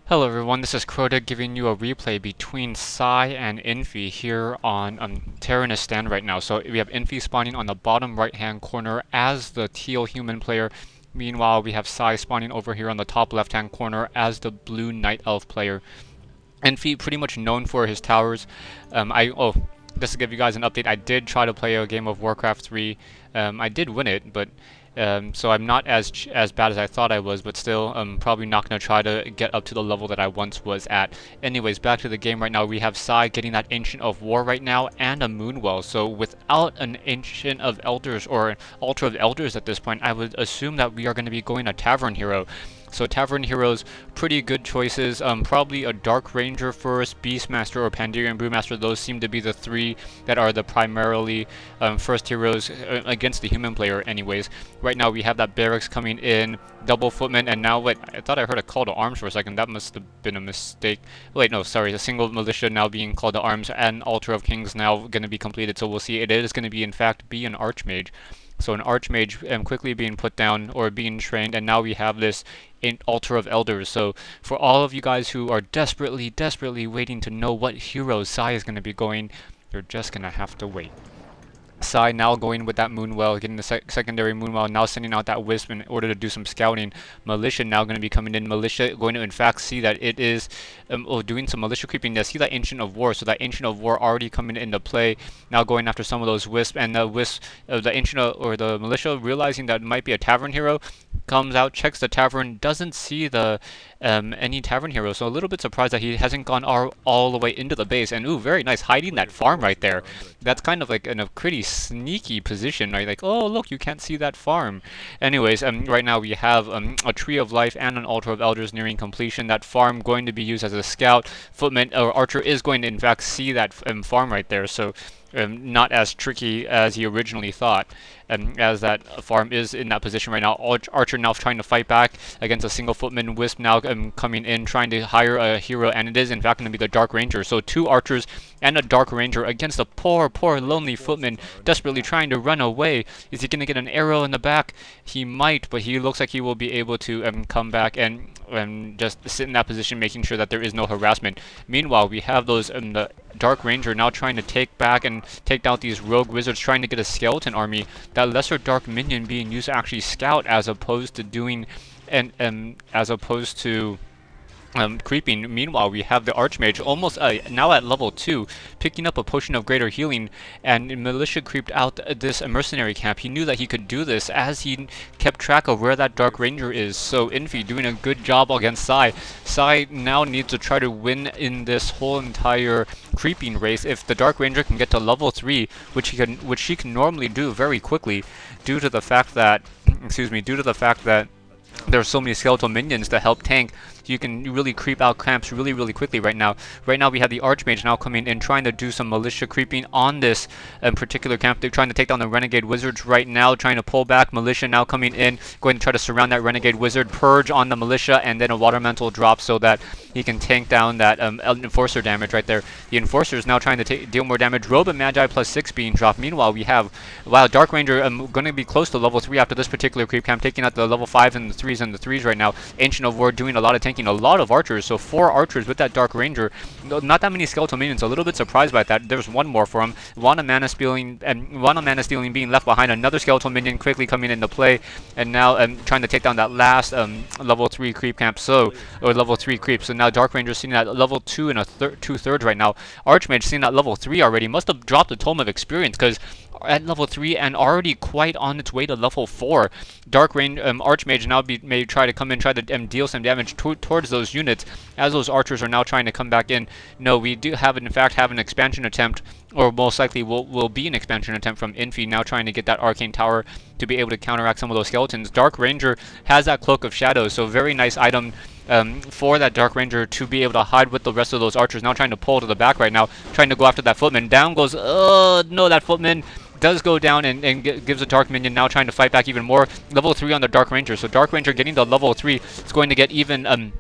Hello everyone, this is Crota giving you a replay between Sai and Infi here on Terenas stand right now. So we have Infi spawning on the bottom right hand corner as the teal human player. Meanwhile, we have Sai spawning over here on the top left hand corner as the blue night elf player. Infi pretty much known for his towers. Just to give you guys an update, I did try to play a game of Warcraft 3. I did win it, but so I'm not as bad as I thought I was, but still, I'm probably not going to try to get up to the level that I once was at. Anyways, back to the game right now. We have Sai getting that Ancient of War right now and a Moonwell. So without an Ancient of Elders or an Altar of Elders at this point, I would assume that we are going to be going a Tavern Hero. So Tavern Heroes, pretty good choices. Probably a Dark Ranger first, Beastmaster or Pandarian Brewmaster. Those seem to be the three that are the primarily first heroes against the human player anyways. Right now we have that Barracks coming in, double footman, and now wait, I thought I heard a call to arms for a second. That must have been a mistake. Wait, no, sorry, the single militia now being called to arms, and Altar of Kings now going to be completed. So we'll see. It is going to be, in fact, be an Archmage. So an Archmage quickly being put down or being trained, and now we have this Altar of Elders. So for all of you guys who are desperately waiting to know what hero Sai is going to be going, you're just going to have to wait. Sai now going with that Moonwell, getting the secondary Moonwell, now sending out that Wisp in order to do some scouting. Militia now going to be coming in. Militia going to in fact see that it is doing some militia creeping. They see that Ancient of War, so that Ancient of War already coming into play. Now going after some of those Wisps, and the Wisp, the Ancient or the Militia realizing that it might be a Tavern Hero, comes out, checks the tavern, doesn't see the any tavern hero, so a little bit surprised that he hasn't gone all the way into the base. And ooh, very nice, hiding that farm right there. That's kind of like in a pretty sneaky position, right? Like, oh look, you can't see that farm. Anyways, right now we have a Tree of Life and an Altar of Elders nearing completion. That farm going to be used as a scout. Footman or archer is going to in fact see that farm right there, so not as tricky as he originally thought, as that farm is in that position right now. Archer now trying to fight back against a single footman. Wisp now coming in, trying to hire a hero, and it is in fact going to be the Dark Ranger. So two archers and a Dark Ranger against a poor lonely footman, desperately trying to run away. Is he going to get an arrow in the back? He might, but he looks like he will be able to come back and just sit in that position, making sure that there is no harassment. Meanwhile, we have those the Dark Ranger now trying to take back and take down these rogue wizards, trying to get a skeleton army. That lesser dark minion being used to actually scout, as opposed to doing as opposed to creeping. Meanwhile, we have the Archmage almost now at level 2, picking up a potion of greater healing, and Militia creeped out this mercenary camp. He knew that he could do this as he kept track of where that Dark Ranger is. So Infi doing a good job against Sai. Sai now needs to try to win in this whole entire creeping race. If the Dark Ranger can get to level 3, which she can normally do very quickly, due to the fact that there's so many skeletal minions to help tank, you can really creep out camps really quickly right now. Right now we have the Archmage now coming in, trying to do some militia creeping on this particular camp. They're trying to take down the Renegade Wizards right now, trying to pull back. Militia now coming in, going to try to surround that Renegade Wizard, purge on the Militia, and then a Water Mantle drop so that he can tank down that Enforcer damage right there. The Enforcer is now trying to deal more damage. Robe and Magi +6 being dropped. Meanwhile, we have, wow, Dark Ranger going to be close to level 3 after this particular creep camp, taking out the level 5 and the 3s right now. Ancient of War doing a lot of tanking. A lot of archers, so 4 archers with that Dark Ranger. Not that many skeletal minions. A little bit surprised by that. There's one more for him. One mana stealing being left behind. Another skeletal minion quickly coming into play, and now trying to take down that last level 3 creep camp. Or level 3 creep. So now Dark Ranger sitting at level 2 and 2/3 right now. Archmage sitting at level 3 already. Must have dropped a Tome of Experience, because at level 3 and already quite on its way to level 4. Archmage now may try to come in, try to deal some damage towards those units, as those archers are now trying to come back in. No, we do have, in fact, an expansion attempt, or most likely will be an expansion attempt from Infi, now trying to get that Arcane Tower to be able to counteract some of those skeletons. Dark Ranger has that Cloak of Shadows, so very nice item for that Dark Ranger to be able to hide with the rest of those archers. Now trying to pull to the back right now, trying to go after that footman. Down goes, no, that footman does go down and gives a Dark Minion, now trying to fight back even more. Level 3 on the Dark Ranger, so Dark Ranger getting to level 3 is going to get even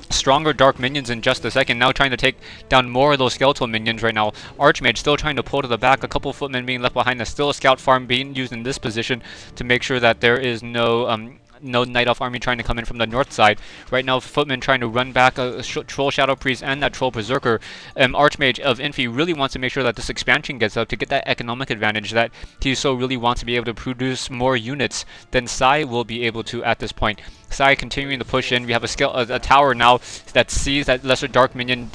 stronger Dark Minions in just a second. Now trying to take down more of those skeletal minions right now. Archmage still trying to pull to the back. A couple footmen being left behind. There's still a scout farm being used in this position to make sure that there is no no Night Elf army trying to come in from the north side. Right now, Footman trying to run back a Troll Shadow Priest and that Troll Berserker. Archmage of Infi really wants to make sure that this expansion gets up to get that economic advantage that he so really wants to be able to produce more units than Sai will be able to at this point. Sai continuing to push in. We have a tower now that sees that Lesser Dark Minion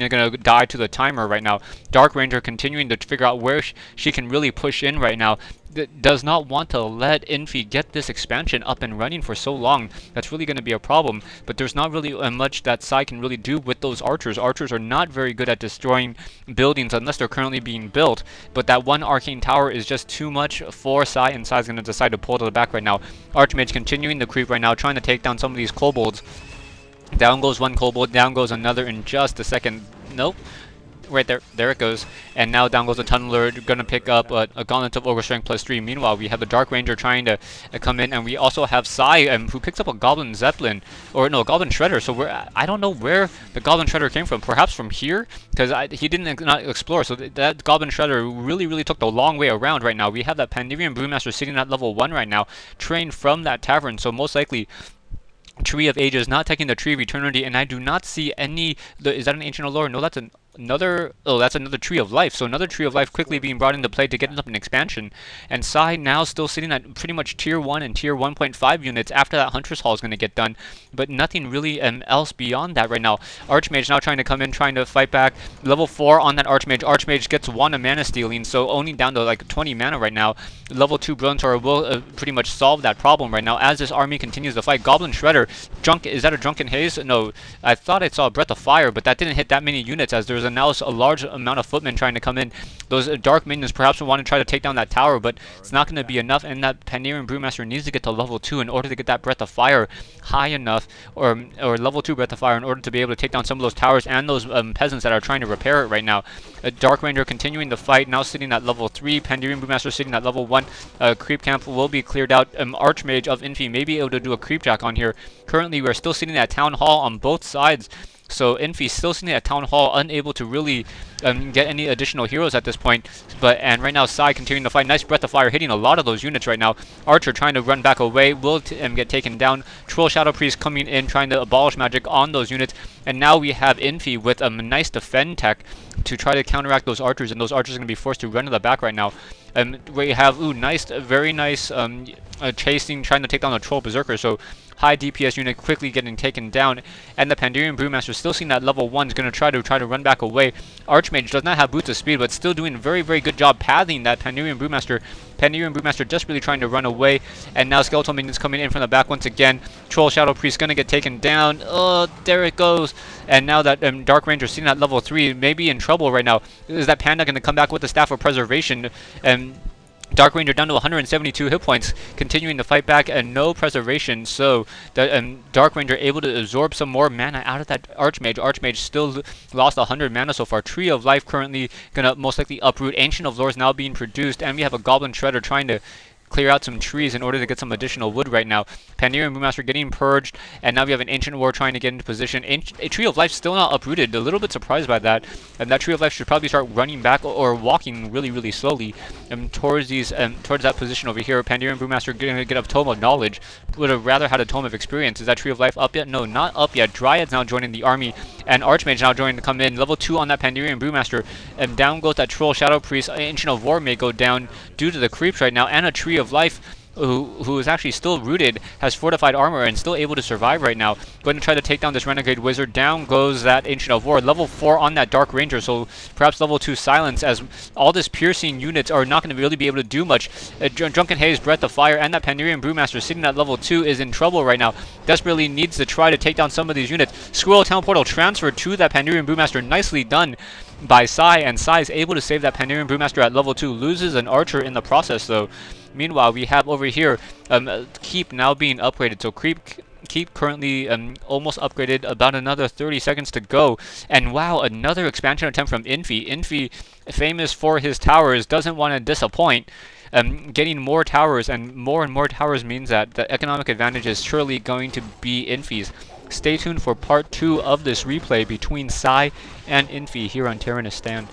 gonna die to the timer right now. Dark Ranger continuing to figure out where she can really push in right now. Does not want to let Infi get this expansion up and running for so long. That's really going to be a problem, but there's not really much that Sai can really do with those archers. Archers are not very good at destroying buildings unless they're currently being built, but that one arcane tower is just too much for Sai, and Sai's going to decide to pull to the back right now. Archmage continuing to creep right now, trying to take down some of these kobolds. Down goes one kobold, down goes another in just a second. Nope. Right there, there it goes. And now down goes the Tunneler, gonna pick up a Gauntlet of Ogre Strength +3. Meanwhile, we have the Dark Ranger trying to come in, and we also have Sai, who picks up a Goblin Zeppelin, or no, Goblin Shredder. So I don't know where the Goblin Shredder came from. Perhaps from here, because he didn't not explore. So that Goblin Shredder really took the long way around right now. We have that Pandirian Brewmaster sitting at level 1 right now, trained from that tavern. So most likely, Tree of Ages, not taking the Tree of Eternity, and I do not see any. Is that an Ancient Allure? No, that's another. Oh, that's another Tree of Life. So another Tree of Life quickly being brought into play to get up an expansion. And Sai now still sitting at pretty much tier 1 and tier 1.5 units after that Hunter's Hall is going to get done. But nothing really else beyond that right now. Archmage now trying to come in, trying to fight back. Level 4 on that Archmage. Archmage gets 1 of mana stealing, so only down to like 20 mana right now. Level 2 Brilliant Aura will pretty much solve that problem right now as this army continues to fight. Goblin Shredder. Is that a Drunken Haze? No, I thought I saw a Breath of Fire, but that didn't hit that many units as there's now a large amount of footmen trying to come in. Those dark minions perhaps will want to try to take down that tower, but it's not going to be enough, and that Pandirian Brewmaster needs to get to level 2 in order to get that Breath of Fire high enough, or level 2 Breath of Fire in order to be able to take down some of those towers and those peasants that are trying to repair it right now. Dark Ranger continuing the fight, now sitting at level 3, Pandirian Brewmaster sitting at level 1. Creep camp will be cleared out. Archmage of Infi may be able to do a creep jack on here. Currently, we're still sitting at Town Hall on both sides. So Infi still sitting at Town Hall, unable to really get any additional heroes at this point. And right now, Sai continuing to fight. Nice Breath of Fire hitting a lot of those units right now. Archer trying to run back away, will get taken down. Troll Shadow Priest coming in, trying to abolish magic on those units. And now we have Infi with a nice defend tech to try to counteract those archers, and those archers are going to be forced to run to the back right now. We have, very nice chasing, trying to take down the Troll Berserker. So high DPS unit quickly getting taken down, and the Pandirian Brewmaster still seeing that level 1 is going to try to run back away. Archmage does not have boots of speed, but still doing a very good job pathing that Pandirian Brewmaster. Pandirian Brewmaster just really trying to run away, and now Skeletal Minions coming in from the back once again. Troll Shadow Priest going to get taken down. Oh, there it goes. And now that Dark Ranger sitting at level 3 may be in trouble right now. Is that Panda going to come back with the Staff of Preservation? Dark Ranger down to 172 hit points, continuing to fight back, and no preservation. So the Dark Ranger able to absorb some more mana out of that Archmage. Archmage still lost 100 mana so far. Tree of Life currently gonna most likely uproot. Ancient of Lores now being produced, and we have a Goblin Shredder trying to clear out some trees in order to get some additional wood right now. Pandirian Brewmaster getting purged, and now we have an Ancient War trying to get into position. A Tree of Life still not uprooted. A little bit surprised by that, and that Tree of Life should probably start running back or walking really slowly towards that position over here. Pandirian Brewmaster going to get a Tome of Knowledge. Would have rather had a Tome of Experience. Is that Tree of Life up yet? No, not up yet. Dryads now joining the army, and Archmage now joining to come in. Level 2 on that Pandirian Brewmaster, and down goes that Troll Shadow Priest. Ancient of War may go down due to the creeps right now, and a Tree of Life who is actually still rooted, has fortified armor, and still able to survive right now. Going to try to take down this Renegade Wizard. Down goes that Ancient of War. Level 4 on that Dark Ranger, so perhaps level 2 Silence, as all this piercing units are not going to really be able to do much. Drunken Haze, Breath of Fire, and that Pandirian Brewmaster sitting at level 2 is in trouble right now. Desperately needs to try to take down some of these units. Squirrel Town Portal transferred to that Pandirian Brewmaster. Nicely done by Sai, and Sai is able to save that Pandirian Brewmaster at level 2. Loses an archer in the process though. Meanwhile, we have over here Keep now being upgraded. So Keep currently almost upgraded, about another 30 seconds to go. And wow, another expansion attempt from Infi. Infi, famous for his towers, doesn't want to disappoint. Getting more towers and more towers means that the economic advantage is surely going to be Infi's. Stay tuned for part 2 of this replay between Sai and Infi here on Terenas Stand.